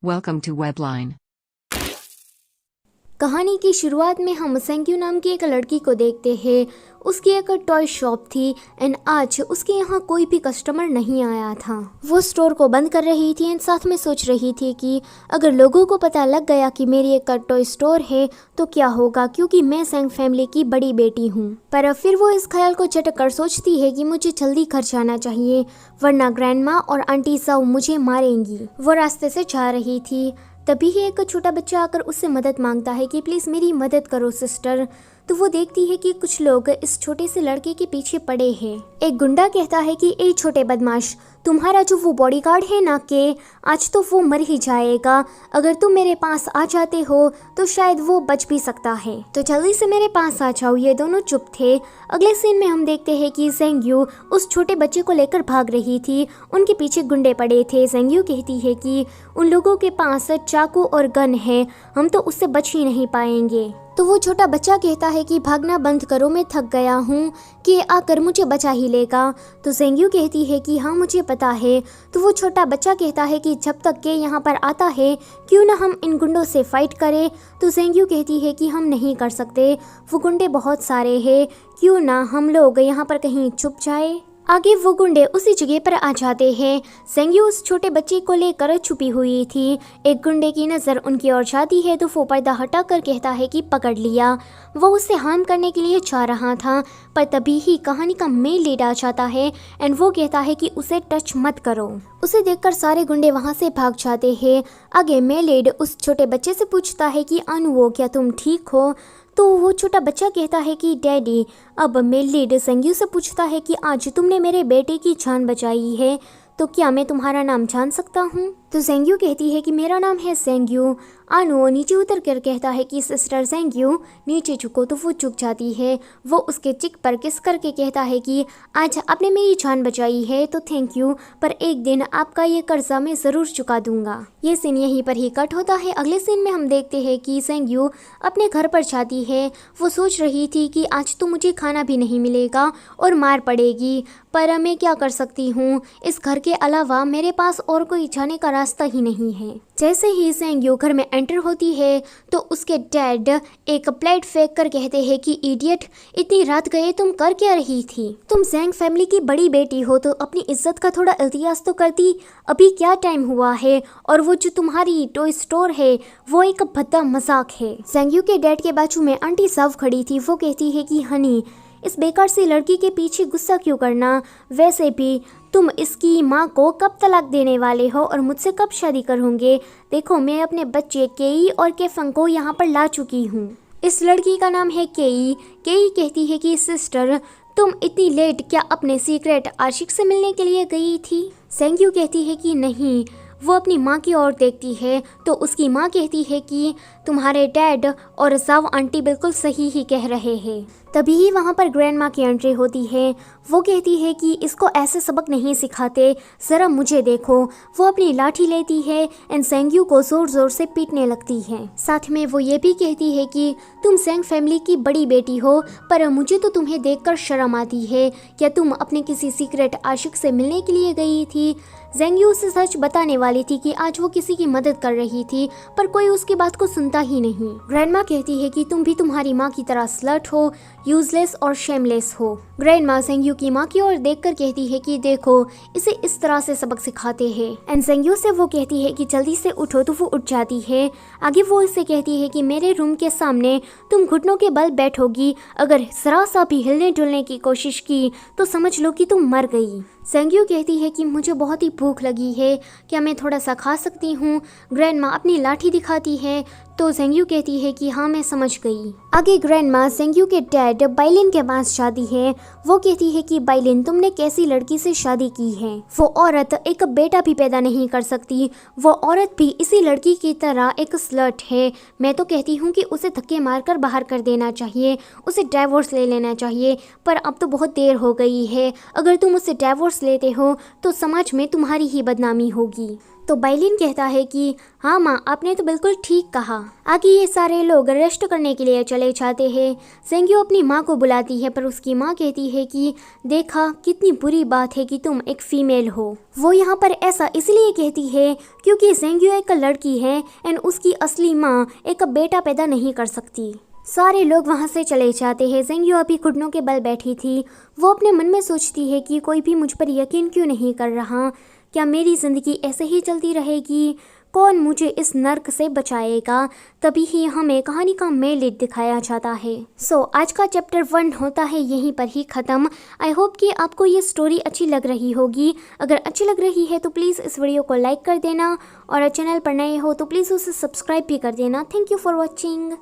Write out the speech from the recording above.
Welcome to Webline. कहानी की शुरुआत में हम सेंग्यू नाम की एक लड़की को देखते हैं। उसकी एक टॉय शॉप थी एंड आज उसके यहाँ कोई भी कस्टमर नहीं आया था। वो स्टोर को बंद कर रही थी एंड साथ में सोच रही थी कि अगर लोगों को पता लग गया कि मेरी एक टॉय स्टोर है तो क्या होगा, क्योंकि मैं सेंग फैमिली की बड़ी बेटी हूँ। पर फिर वो इस ख्याल को झटक कर सोचती है कि मुझे जल्दी घर जाना चाहिए वरना ग्रैंडमा और आंटी साउ मुझे मारेंगी। वो रास्ते से जा रही थी, तभी ही एक छोटा बच्चा आकर उससे मदद मांगता है कि प्लीज़ मेरी मदद करो सिस्टर। तो वो देखती है कि कुछ लोग इस छोटे से लड़के के पीछे पड़े हैं। एक गुंडा कहता है कि ए छोटे बदमाश, तुम्हारा जो वो बॉडीगार्ड है ना के आज तो वो मर ही जाएगा। अगर तुम मेरे पास आ जाते हो तो शायद वो बच भी सकता है, तो जल्दी से मेरे पास आ जाओ। ये दोनों चुप थे। अगले सीन में हम देखते हैं कि सेंग्यू उस छोटे बच्चे को लेकर भाग रही थी। उनके पीछे गुंडे पड़े थे। सेंग्यू कहती है कि उन लोगों के पास चाकू और गन है, हम तो उससे बच ही नहीं पाएंगे। तो वो छोटा बच्चा कहता है कि भागना बंद करो, मैं थक गया हूँ, कि आकर मुझे बचा ही लेगा। तो सेंग्यू कहती है कि हाँ मुझे पता है। तो वो छोटा बच्चा कहता है कि जब तक के यहाँ पर आता है क्यों ना हम इन गुंडों से फाइट करें। तो सेंग्यू कहती है कि हम नहीं कर सकते, वो गुंडे बहुत सारे हैं, क्यों ना हम लोग यहाँ पर कहीं छुप जाए। आगे वो गुंडे उसी जगह पर आ जाते हैं। सेंग्यू उस छोटे बच्चे को लेकर छुपी हुई थी। एक गुंडे की नज़र उनकी ओर जाती है तो वो पर्दा हटाकर कहता है कि पकड़ लिया। वो उससे हार्म करने के लिए जा रहा था, पर तभी ही कहानी का मेन लीड आ जाता है एंड वो कहता है कि उसे टच मत करो। उसे देखकर सारे गुंडे वहाँ से भाग जाते हैं। आगे मेन लीड उस छोटे बच्चे से पूछता है कि अनुवो क्या तुम ठीक हो। तो वो छोटा बच्चा कहता है कि डैडी। अब मेल लीड सेंग्यू से पूछता है कि आज तुमने मेरे बेटे की जान बचाई है, तो क्या मैं तुम्हारा नाम जान सकता हूँ। तो सेंग्यू कहती है कि मेरा नाम है सेंग्यू। आनो नीचे उतर कर कहता है कि सिस्टर सेंग्यू नीचे झुको, तो वो झुक जाती है। वो उसके चिक पर किस करके कहता है कि आज आपने मेरी जान बचाई है तो थैंक यू, पर एक दिन आपका ये कर्जा मैं ज़रूर चुका दूंगा। ये सीन यहीं पर ही कट होता है। अगले सीन में हम देखते हैं कि सेंग्यू अपने घर पर जाती है। वो सोच रही थी कि आज तो मुझे खाना भी नहीं मिलेगा और मार पड़ेगी, पर मैं क्या कर सकती हूँ, इस घर के अलावा मेरे पास और कोई जाने का रास्ता ही नहीं है। जैसे ही सेंग्यू घर में एंटर होती है तो उसके डैड एक प्लेट फेंक कर कहते हैं कि इडियट, इतनी रात गए तुम कर क्या रही थी? तुम सेंग फैमिली की बड़ी बेटी हो तो अपनी इज्जत का थोड़ा इल्तियास तो करती। अभी क्या टाइम हुआ है, और वो जो तुम्हारी टॉय स्टोर है वो एक भद्दा मजाक है। सेंग्यू के डैड के बाजू में आंटी साव खड़ी थी। वो कहती है कि हनी, इस बेकार सी लड़की के पीछे गुस्सा क्यों करना, वैसे भी तुम इसकी माँ को कब तलाक देने वाले हो और मुझसे कब शादी करोगे? देखो मैं अपने बच्चे केई और केफंग को यहाँ पर ला चुकी हूँ। इस लड़की का नाम है केई। केई कहती है कि सिस्टर तुम इतनी लेट क्या अपने सीक्रेट आशिक से मिलने के लिए गई थी? सेंग्यू कहती है कि नहीं। वो अपनी माँ की ओर देखती है तो उसकी माँ कहती है कि तुम्हारे डैड और साव आंटी बिल्कुल सही ही कह रहे हैं। तभी ही वहाँ पर ग्रैंडमा की एंट्री होती है। वो कहती है कि इसको ऐसे सबक नहीं सिखाते, ज़रा मुझे देखो। वो अपनी लाठी लेती है एंड सेंग्यू को ज़ोर ज़ोर से पीटने लगती है। साथ में वो ये भी कहती है कि तुम सेंग फैमिली की बड़ी बेटी हो, पर मुझे तो तुम्हें देखकर शर्म आती है। क्या तुम अपने किसी सीक्रेट आशिक से मिलने के लिए गई थी? सेंग्यू उसे सच बताने वाली थी कि आज वो किसी की मदद कर रही थी, पर कोई उसकी बात को सुनता ही नहीं। ग्रैंडमा कहती है कि तुम भी तुम्हारी माँ की तरह स्लट हो, यूजलेस और शेमलेस हो। ग्रैंडमा सेंग्यू की माँ की ओर देखकर कहती है कि देखो इसे इस तरह से सबक सिखाते हैं। एंड सेंग्यू से वो कहती है कि जल्दी से उठो, तो वो उठ जाती है। आगे वो इससे कहती है कि मेरे रूम के सामने तुम घुटनों के बल बैठोगी, अगर जरा सा भी हिलने डुलने की कोशिश की तो समझ लो कि तुम मर गई। सेंग्यू कहती है कि मुझे बहुत ही भूख लगी है, क्या मैं थोड़ा सा खा सकती हूँ? ग्रैंडमा अपनी लाठी दिखाती है तो सेंग्यू कहती है कि हाँ मैं समझ गई। आगे ग्रैंडमा सेंग्यू के डैड बाइलिन के पास जाती है। वो कहती है कि बाइलिन तुमने कैसी लड़की से शादी की है? वो औरत एक बेटा भी पैदा नहीं कर सकती, वो औरत भी इसी लड़की की तरह एक स्लट है। मैं तो कहती हूँ कि उसे धक्के मारकर बाहर कर देना चाहिए, उसे डाइवोर्स ले लेना चाहिए, पर अब तो बहुत देर हो गई है। अगर तुम उसे डाइवोर्स लेते हो तो समाज में तुम्हारी ही बदनामी होगी। तो बाइलिन कहता है कि हाँ माँ, आपने तो बिल्कुल ठीक कहा। आगे ये सारे लोग रेस्ट करने के लिए चले जाते हैं। सेंग्यो अपनी माँ को बुलाती है पर उसकी माँ कहती है कि देखा, कितनी बुरी बात है कि तुम एक फीमेल हो। वो यहाँ पर ऐसा इसलिए कहती है क्योंकि सेंग्यो एक लड़की है एंड उसकी असली माँ एक बेटा पैदा नहीं कर सकती। सारे लोग वहाँ से चले जाते हैं। सेंग्यो अभी घुटनों के बल बैठी थी। वो अपने मन में सोचती है कि कोई भी मुझ पर यकीन क्यों नहीं कर रहा। क्या मेरी ज़िंदगी ऐसे ही चलती रहेगी? कौन मुझे इस नर्क से बचाएगा? तभी ही हमें कहानी का मेन लीड दिखाया जाता है। आज का चैप्टर 1 होता है यहीं पर ही ख़त्म। आई होप कि आपको ये स्टोरी अच्छी लग रही होगी। अगर अच्छी लग रही है तो प्लीज़ इस वीडियो को लाइक कर देना और चैनल पर नए हो तो प्लीज़ उसे सब्सक्राइब भी कर देना। Thank you for watching.